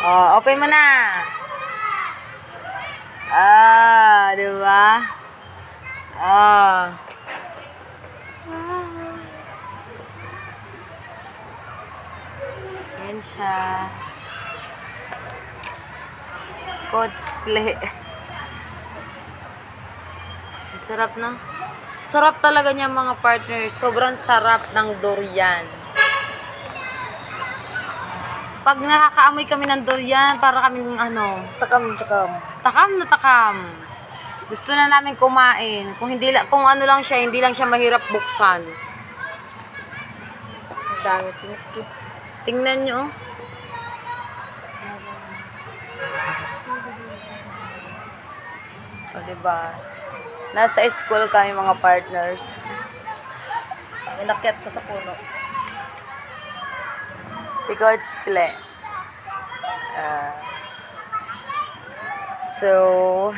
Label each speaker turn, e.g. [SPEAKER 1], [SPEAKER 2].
[SPEAKER 1] Oh, open mo na. Di ba? Yan siya. Coach Clay. Sarap na. Sarap talaga niya mga partners. Sobrang sarap ng durian. Pag nakakaamoy kami ng durian, para kaming
[SPEAKER 2] Takam.
[SPEAKER 1] takam na takam. Gusto na namin kumain. Kung ano lang siya, hindi lang siya mahirap buksan.
[SPEAKER 2] Ang dami tinikip.
[SPEAKER 1] Tingnan nyo. O, diba? Nasa school kami mga partners.
[SPEAKER 2] Inakyat ko sa puno.
[SPEAKER 1] Si Coach Clay. So,